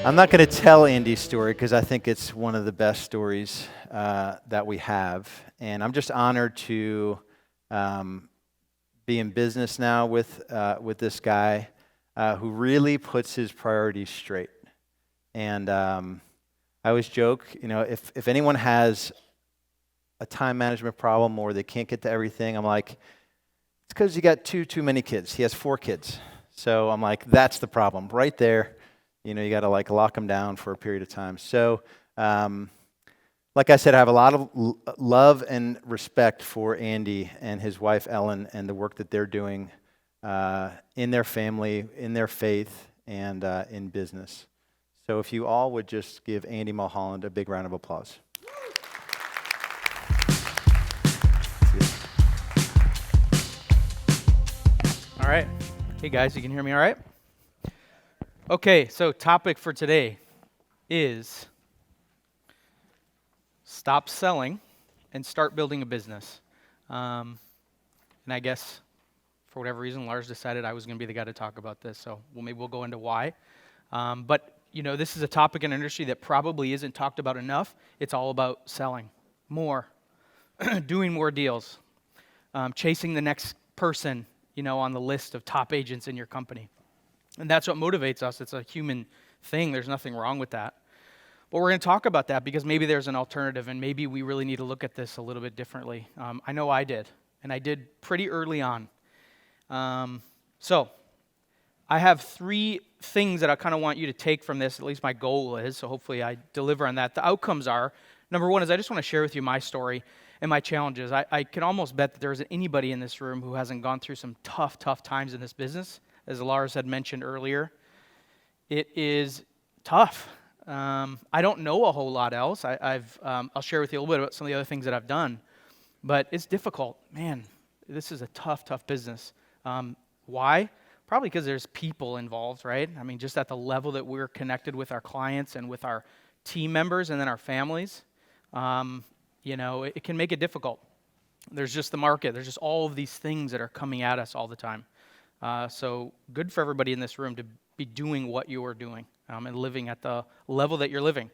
I'm not going to tell Andy's story because I think it's one of the best stories that we have. And I'm just honored to be in business now with this guy who really puts his priorities straight. And I always joke, if anyone has a time management problem or they can't get to everything, I'm like, it's because you got too many kids. He has 4 kids. So I'm like, that's the problem right there. You got to lock them down for a period of time. So, like I said, I have a lot of love and respect for Andy and his wife Ellen and the work that they're doing in their family, in their faith, and in business. So if you all would just give Andy Mulholland a big round of applause. All right. Hey guys, you can hear me all right? Okay, so topic for today is stop selling and start building a business. And I guess for whatever reason, Lars decided I was going to be the guy to talk about this, so maybe we'll go into why. But this is a topic in an industry that probably isn't talked about enough. It's all about selling more, doing more deals, chasing the next person, on the list of top agents in your company. And that's what motivates us. It's a human thing. There's nothing wrong with that. But we're going to talk about that because maybe there's an alternative, and maybe we really need to look at this a little bit differently. I know I did, and I did pretty early on. So I have 3 things that I kind of want you to take from this, at least my goal is, so hopefully I deliver on that. The outcomes are, number 1 is I just want to share with you my story and my challenges. I can almost bet that there isn't anybody in this room who hasn't gone through some tough times in this business. As Lars had mentioned earlier, it is tough. I don't know a whole lot else. I'll share with you a little bit about some of the other things that I've done, but it's difficult. Man, this is a tough business. Why? Probably because there's people involved, right? I mean, just at the level that we're connected with our clients and with our team members and then our families, it can make it difficult. There's just the market. There's just all of these things that are coming at us all the time. So good for everybody in this room to be doing what you are doing and living at the level that you're living.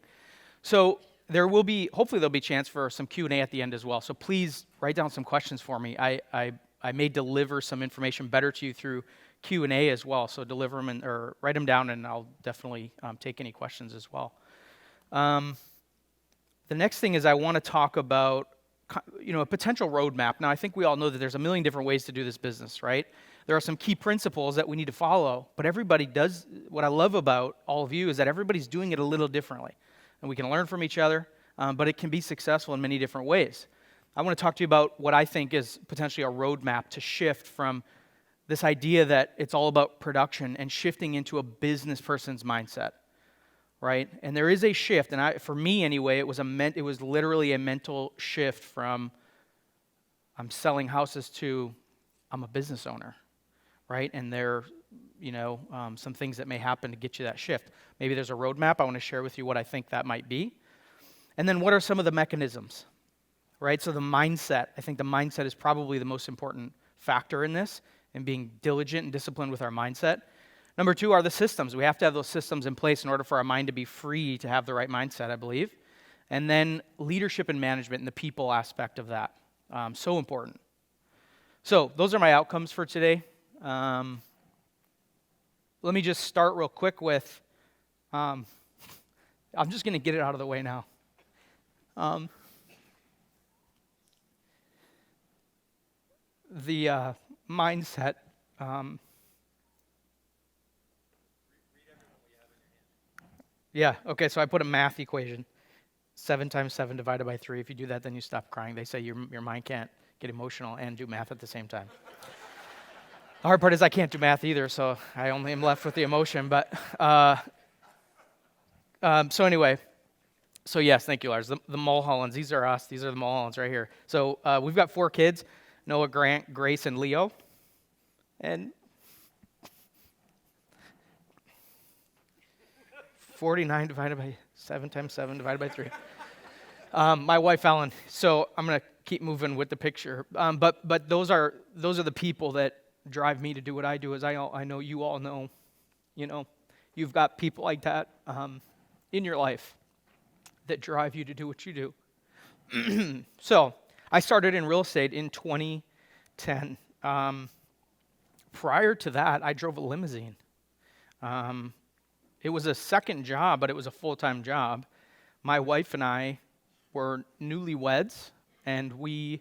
So hopefully there'll be a chance for some Q&A at the end as well. So please write down some questions for me. I may deliver some information better to you through Q&A as well. So deliver them or write them down, and I'll definitely take any questions as well. The next thing is I want to talk about a potential roadmap. Now, I think we all know that there's a million different ways to do this business, right? There are some key principles that we need to follow, but everybody does. What I love about all of you is that everybody's doing it a little differently, and we can learn from each other, but it can be successful in many different ways. I want to talk to you about what I think is potentially a roadmap to shift from this idea that it's all about production and shifting into a business person's mindset, right? And there is a shift, and for me anyway, it was literally a mental shift from I'm selling houses to I'm a business owner, right? And there are, some things that may happen to get you that shift. Maybe there's a roadmap. I want to share with you what I think that might be. And then what are some of the mechanisms, right? So the mindset, I think the mindset is probably the most important factor in this, and being diligent and disciplined with our mindset. Number 2 are the systems. We have to have those systems in place in order for our mind to be free to have the right mindset, I believe. And then leadership and management and the people aspect of that. So important. So those are my outcomes for today. Let me just start real quick with, I'm just going to get it out of the way now. The mindset. Yeah, okay, so I put a math equation. 7 times 7 divided by 3. If you do that, then you stop crying. They say your mind can't get emotional and do math at the same time. The hard part is I can't do math either, so I only am left with the emotion. But so anyway, so yes, thank you, Lars. The Mulhollands, these are us. These are the Mulhollands right here. So we've got 4 kids, Noah, Grant, Grace, and Leo. And 49 divided by 7 times 7 divided by 3. My wife, Ellen. So I'm going to keep moving with the picture. But those are the people that drive me to do what I do. As I know you all know, you've got people like that in your life that drive you to do what you do. So I started in real estate in 2010. Prior to that, I drove a limousine. It was a second job, but it was a full-time job. My wife and I were newlyweds, and we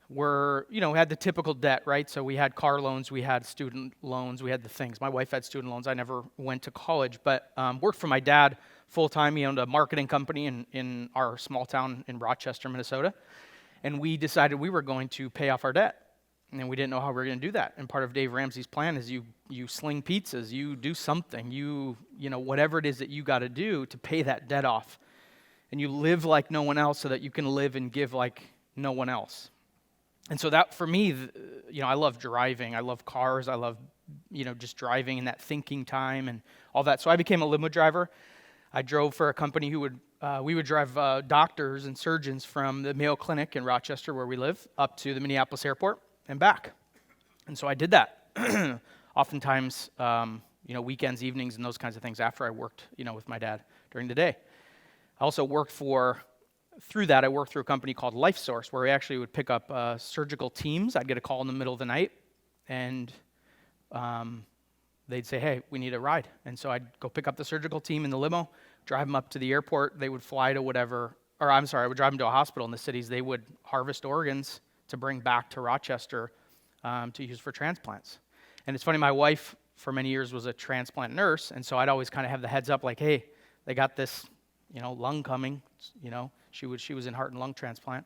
were, had the typical debt, right? So we had car loans, we had student loans, we had the things. My wife had student loans. I never went to college, but worked for my dad full-time. He owned a marketing company in our small town in Rochester, Minnesota. And we decided we were going to pay off our debt. And we didn't know how we were going to do that. And part of Dave Ramsey's plan is you sling pizzas, you do something, whatever it is that you got to do to pay that debt off. And you live like no one else so that you can live and give like no one else. And so that, for me, I love driving. I love cars. I love, just driving and that thinking time and all that. So I became a limo driver. I drove for a company who we would drive doctors and surgeons from the Mayo Clinic in Rochester, where we live, up to the Minneapolis airport and back. And so I did that. Oftentimes, weekends, evenings, and those kinds of things after I worked, with my dad during the day. I also worked through that, I worked through a company called LifeSource, where we actually would pick up surgical teams. I'd get a call in the middle of the night, and they'd say, hey, we need a ride. And so I'd go pick up the surgical team in the limo, drive them up to the airport. They would fly to I would drive them to a hospital in the cities. They would harvest organs to bring back to Rochester to use for transplants. And it's funny, my wife for many years was a transplant nurse, and so I'd always kind of have the heads up like, hey, they got this, lung coming, She was in heart and lung transplant.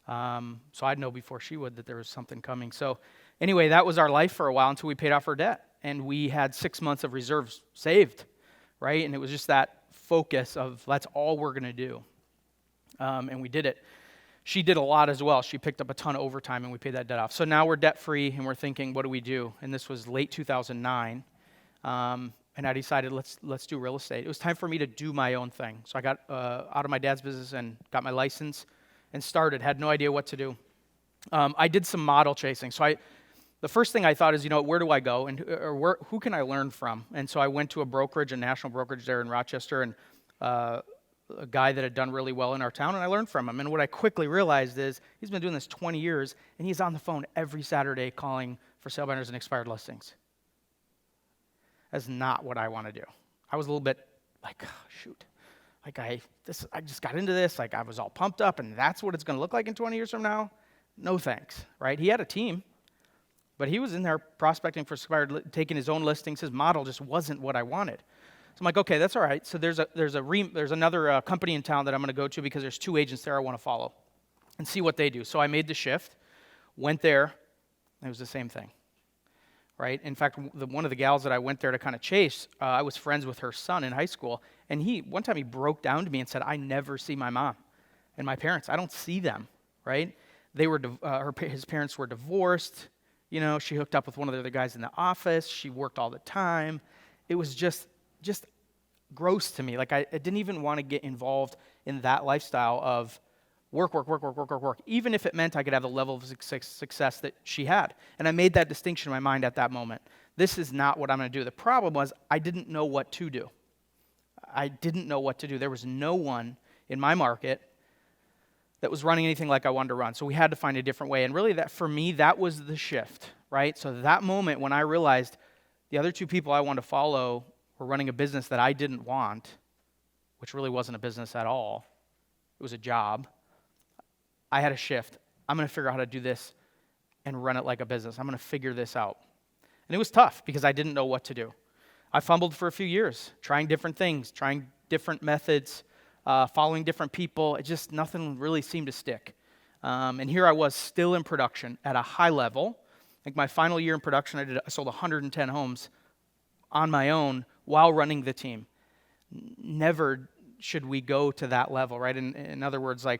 So I'd know before she would that there was something coming. So anyway, that was our life for a while until we paid off our debt. And we had 6 months of reserves saved, right? And it was just that focus of that's all we're going to do. And we did it. She did a lot as well. She picked up a ton of overtime and we paid that debt off. So now we're debt-free and we're thinking, what do we do? And this was late 2009. And I decided, let's do real estate. It was time for me to do my own thing. So I got out of my dad's business and got my license and started. Had no idea what to do. I did some model chasing. So the first thing I thought is, where do I go and who can I learn from? And so I went to a national brokerage there in Rochester, and a guy that had done really well in our town, and I learned from him. And what I quickly realized is he's been doing this 20 years, and he's on the phone every Saturday calling for sale by owners and expired listings. That's not what I want to do. I was a little bit like, oh, shoot. Like I just got into this, like I was all pumped up, and that's what it's going to look like in 20 years from now? No thanks, right? He had a team, but he was in there prospecting for expired, taking his own listings. His model just wasn't what I wanted. So I'm like, okay, that's all right. So there's another company in town that I'm going to go to because there's 2 agents there I want to follow and see what they do. So I made the shift, went there, and it was the same thing. Right? In fact, one of the gals that I went there to kind of chase, I was friends with her son in high school, and one time he broke down to me and said, I never see my mom and my parents. I don't see them, right? His parents were divorced. She hooked up with one of the other guys in the office. She worked all the time. It was just gross to me. Like I didn't even want to get involved in that lifestyle of work, even if it meant I could have the level of success that she had. And I made that distinction in my mind at that moment. This is not what I'm going to do. The problem was I didn't know what to do. There was no one in my market that was running anything like I wanted to run. So we had to find a different way. And really, for me, that was the shift, right? So that moment when I realized the other 2 people I wanted to follow were running a business that I didn't want, which really wasn't a business at all. It was a job. I had a shift. I'm going to figure out how to do this and run it like a business. I'm going to figure this out. And it was tough because I didn't know what to do. I fumbled for a few years, trying different things, trying different methods, following different people. Nothing really seemed to stick. And here I was still in production at a high level. Like my final year in production, I sold 110 homes on my own while running the team. Never should we go to that level, right? In other words, I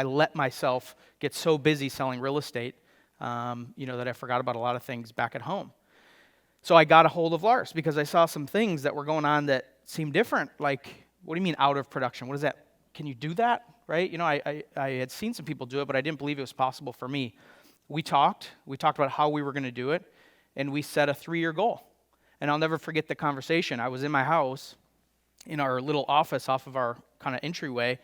let myself get so busy selling real estate, that I forgot about a lot of things back at home. So I got a hold of Lars because I saw some things that were going on that seemed different. Like, what do you mean out of production? What is that? Can you do that, right? I had seen some people do it, but I didn't believe it was possible for me. We talked about how we were going to do it, and we set a 3-year goal. And I'll never forget the conversation. I was in my house, in our little office off of our kind of entryway,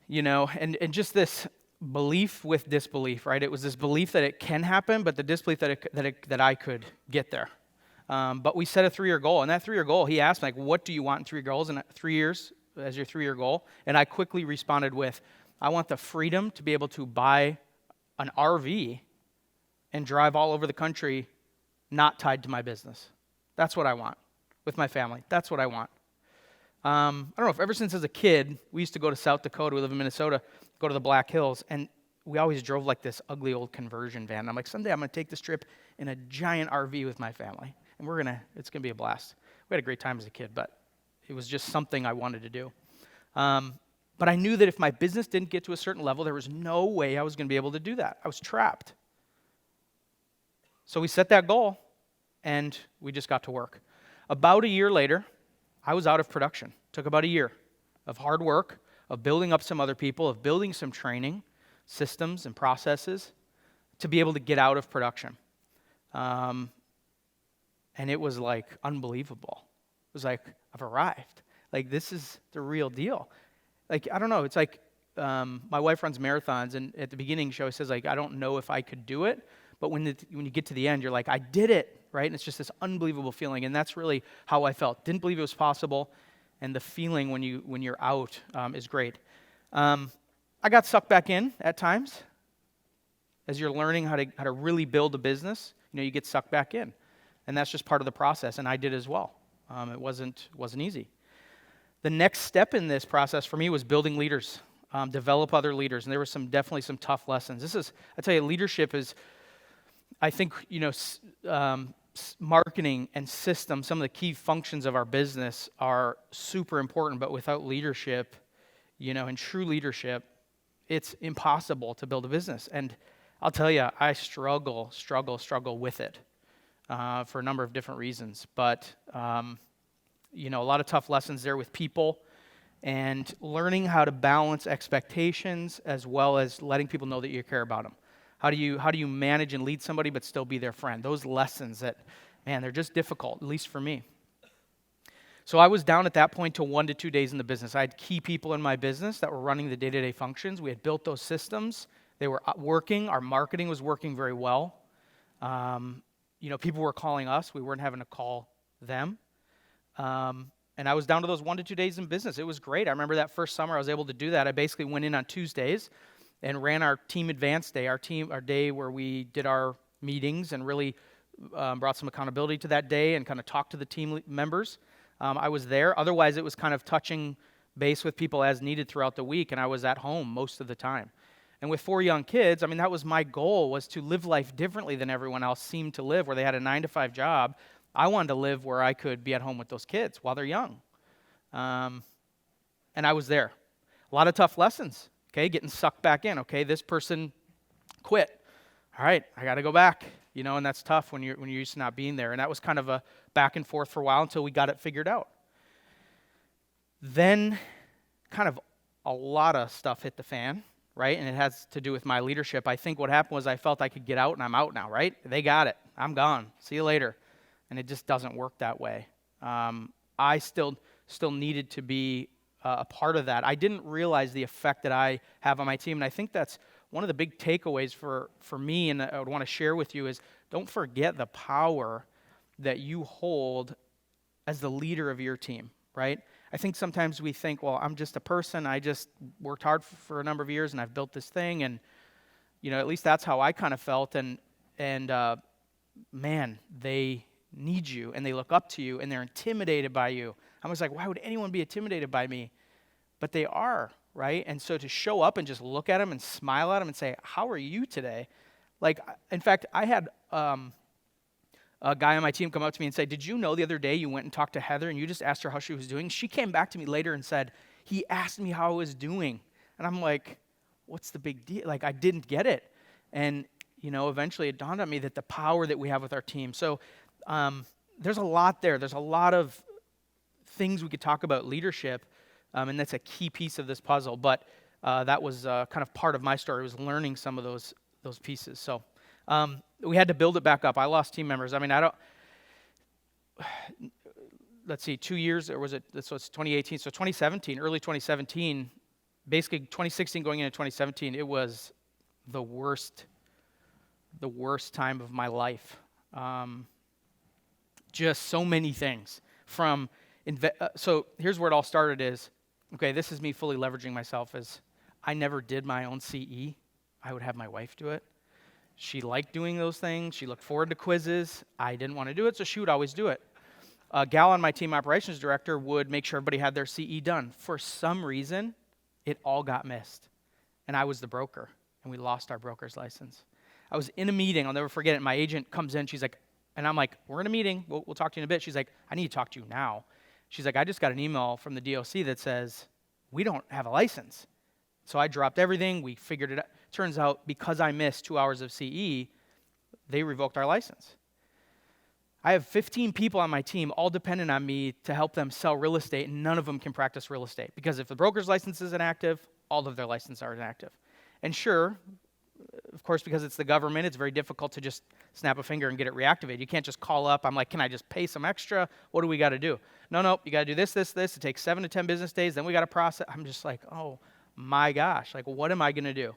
and just this belief with disbelief, right? It was this belief that it can happen, but the disbelief that I could get there. But we set a 3-year goal, and that 3-year goal, he asked me, like, what do you want in 3 goals and 3 years as your 3-year goal? And I quickly responded with, I want the freedom to be able to buy an RV and drive all over the country not tied to my business. That's what I want with my family. That's what I want. I don't know if ever since as a kid, we used to go to South Dakota, we live in Minnesota, go to the Black Hills, and we always drove like this ugly old conversion van. I'm like, someday I'm going to take this trip in a giant RV with my family, and it's going to be a blast. We had a great time as a kid, but it was just something I wanted to do. But I knew that if my business didn't get to a certain level, there was no way I was going to be able to do that. I was trapped. So we set that goal, and we just got to work. About a year later, I was out of production. Took about a year of hard work, of building up some other people, of building some training, systems and processes to be able to get out of production. And it was like unbelievable. It was like, I've arrived. Like, this is the real deal. Like, I don't know, it's like my wife runs marathons, and at the beginning she always says, like, I don't know if I could do it, but when you get to the end, you're like, I did it. Right? And it's just this unbelievable feeling, and that's really how I felt. Didn't believe it was possible, and the feeling when you're out is great. I got sucked back in at times. As you're learning how to really build a business, you get sucked back in, and that's just part of the process, and I did as well. It wasn't easy. The next step in this process for me was building leaders, develop other leaders, and there were definitely some tough lessons. I tell you, leadership is, I think, marketing and systems, some of the key functions of our business are super important, but without leadership, and true leadership, it's impossible to build a business. And I'll tell you, I struggle with it for a number of different reasons. But, a lot of tough lessons there with people and learning how to balance expectations as well as letting people know that you care about them. How do you manage and lead somebody but still be their friend? Those lessons that, man, they're just difficult, at least for me. So I was down at that point to 1 to 2 days in the business. I had key people in my business that were running the day-to-day functions. We had built those systems. They were working. Our marketing was working very well. People were calling us. We weren't having to call them. And I was down to those 1 to 2 days in business. It was great. I remember that first summer I was able to do that. I basically went in on Tuesdays and ran our team advance day, our day where we did our meetings and really brought some accountability to that day and kind of talked to the team members. I was there. Otherwise, it was kind of touching base with people as needed throughout the week, and I was at home most of the time. And with 4 young kids, that was my goal, was to live life differently than everyone else seemed to live, where they had a 9-to-5 job. I wanted to live where I could be at home with those kids while they're young. And I was there. A lot of tough lessons. Okay, getting sucked back in. Okay, this person quit. All right, I got to go back. And that's tough when you're used to not being there. And that was kind of a back and forth for a while until we got it figured out. Then, kind of a lot of stuff hit the fan, right? And it has to do with my leadership. I think what happened was I felt I could get out, and I'm out now, right? They got it. I'm gone. See you later. And it just doesn't work that way. I still needed to be a part of that. I didn't realize the effect that I have on my team, and I think that's one of the big takeaways for me, and I would want to share with you, is don't forget the power that you hold as the leader of your team, right? I think sometimes we think, well, I'm just a person, I just worked hard for a number of years, and I've built this thing, and at least that's how I kind of felt, and man, they need you, and they look up to you, and they're intimidated by you. I was like, why would anyone be intimidated by me? But they are, right? And so to show up and just look at them and smile at them and say, how are you today? Like, in fact, I had a guy on my team come up to me and say, did you know the other day you went and talked to Heather and you just asked her how she was doing? She came back to me later and said, he asked me how I was doing. And I'm like, what's the big deal? Like, I didn't get it. And, eventually it dawned on me that the power that we have with our team. So there's a lot there. There's a lot of things we could talk about leadership, and that's a key piece of this puzzle. But that was kind of part of my story, was learning some of those pieces. So we had to build it back up. I lost team members. let's see, 2 years, or was it, so it's 2018, so 2017, early 2017, basically 2016 going into 2017, it was the worst time of my life. Just so many things. So here's where it all started is, okay, this is me fully leveraging myself as I never did my own CE. I would have my wife do it. She liked doing those things. She looked forward to quizzes. I didn't want to do it, so she would always do it. A gal on my team operations director would make sure everybody had their CE done. For some reason, it all got missed. And I was the broker, and we lost our broker's license. I was in a meeting. I'll never forget it. My agent comes in. She's like, and I'm like, we're in a meeting. We'll talk to you in a bit. She's like, I need to talk to you now. She's like, I just got an email from the DOC that says, we don't have a license. So I dropped everything. We figured it out. Turns out, because I missed 2 hours of CE, they revoked our license. I have 15 people on my team, all dependent on me to help them sell real estate, and none of them can practice real estate. Because if the broker's license isn't active, all of their licenses are inactive. And sure, of course, because it's the government, it's very difficult to just snap a finger and get it reactivated. You can't just call up. I'm like, can I just pay some extra? What do we got to do? No, you got to do this. It takes 7 to 10 business days. Then we got to process. I'm just like, oh my gosh, like what am I going to do?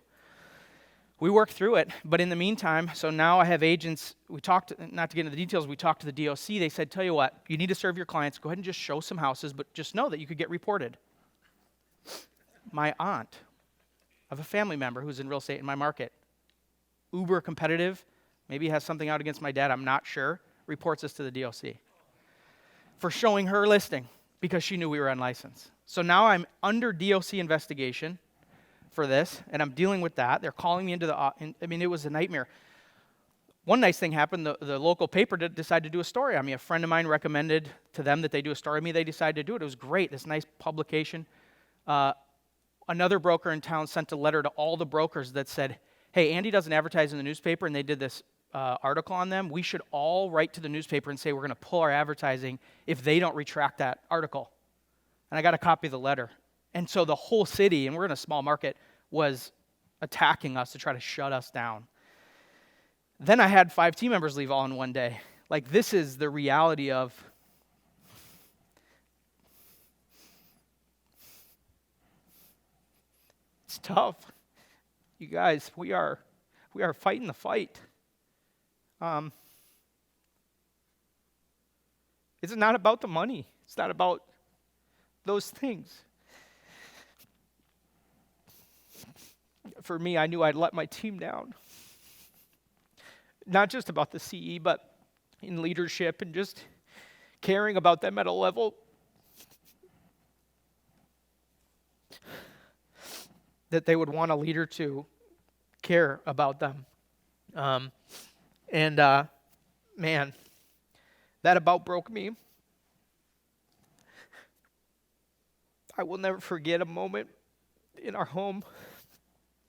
We worked through it, but in the meantime, so now I have agents. We talked, not to get into the details, we talked to the DOC. They said, tell you what, you need to serve your clients. Go ahead and just show some houses, but just know that you could get reported. My aunt of a family member who's in real estate in my market, uber competitive, maybe has something out against my dad, I'm not sure, reports us to the DOC for showing her listing because she knew we were unlicensed. So now I'm under DOC investigation for this, and I'm dealing with that. They're calling me into it was a nightmare. One nice thing happened, the local paper decided to do a story on me. A friend of mine recommended to them that they do a story on me. They decided to do it. It was great, this nice publication. Another broker in town sent a letter to all the brokers that said, hey, Andy doesn't advertise in the newspaper, and they did this article on them. We should all write to the newspaper and say we're going to pull our advertising if they don't retract that article. And I got a copy of the letter. And so the whole city, and we're in a small market, was attacking us to try to shut us down. Then I had 5 team members leave all in one day. Like, this is the reality of it's tough. You guys, we are fighting the fight. It's not about the money. It's not about those things. For me, I knew I'd let my team down. Not just about the CE, but in leadership and just caring about them at a level that they would want a leader to care about them. Man, that about broke me. I will never forget a moment in our home.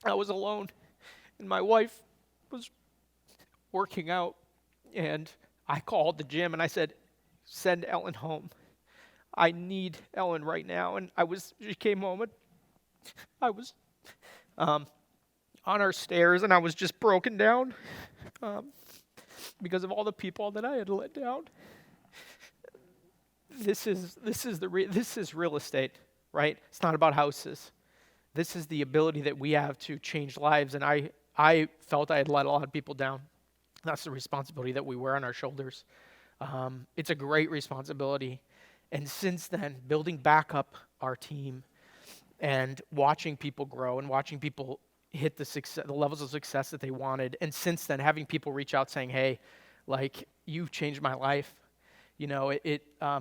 I was alone, and my wife was working out, and I called the gym, and I said, send Ellen home. I need Ellen right now. And she came home, and I was on our stairs, and I was just broken down because of all the people that I had let down. This is real estate, right? It's not about houses. This is the ability that we have to change lives, and I felt I had let a lot of people down. That's the responsibility that we wear on our shoulders. It's a great responsibility. And since then, building back up our team and watching people grow and watching people hit the levels of success that they wanted, and since then, having people reach out saying, hey, like, you've changed my life. You know,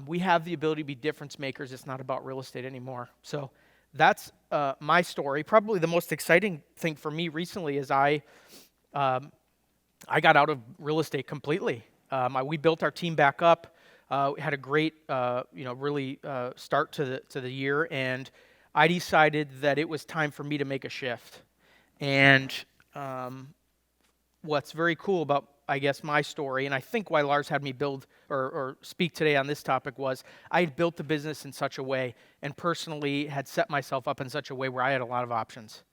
we have the ability to be difference makers. It's not about real estate anymore. So that's my story. Probably the most exciting thing for me recently is I got out of real estate completely. We built our team back up. We had a great, really start to the year, and I decided that it was time for me to make a shift. And what's very cool about, I guess, my story, and I think why Lars had me build or speak today on this topic was I had built the business in such a way and personally had set myself up in such a way where I had a lot of options.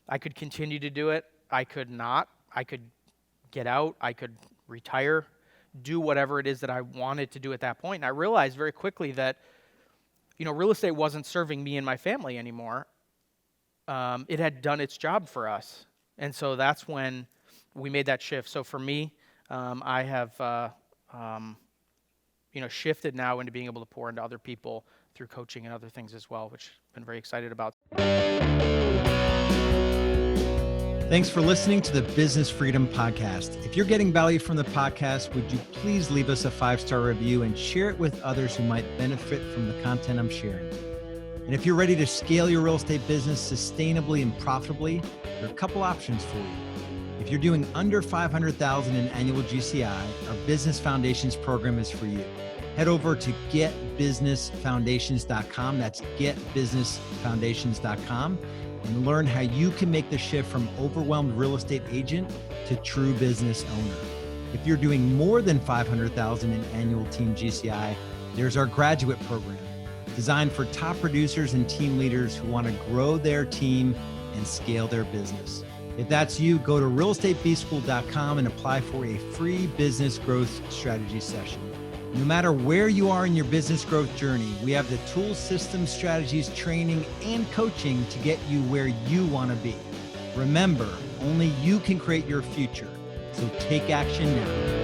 I could continue to do it. I could not. I could get out. I could retire. do whatever it is that I wanted to do at that point. And I realized very quickly that, real estate wasn't serving me and my family anymore. It had done its job for us. And so that's when we made that shift. So for me, I have, shifted now into being able to pour into other people through coaching and other things as well, which I've been very excited about. Thanks for listening to the Business Freedom Podcast. If you're getting value from the podcast, would you please leave us a 5-star review and share it with others who might benefit from the content I'm sharing? And if you're ready to scale your real estate business sustainably and profitably, there are a couple options for you. If you're doing under $500,000 in annual GCI, our Business Foundations program is for you. Head over to getbusinessfoundations.com. That's getbusinessfoundations.com. and learn how you can make the shift from overwhelmed real estate agent to true business owner. If you're doing more than $500,000 in annual team GCI, there's our graduate program designed for top producers and team leaders who want to grow their team and scale their business. If that's you, go to realestatebschool.com and apply for a free business growth strategy session. No matter where you are in your business growth journey, we have the tools, systems, strategies, training, and coaching to get you where you want to be. Remember, only you can create your future. So take action now.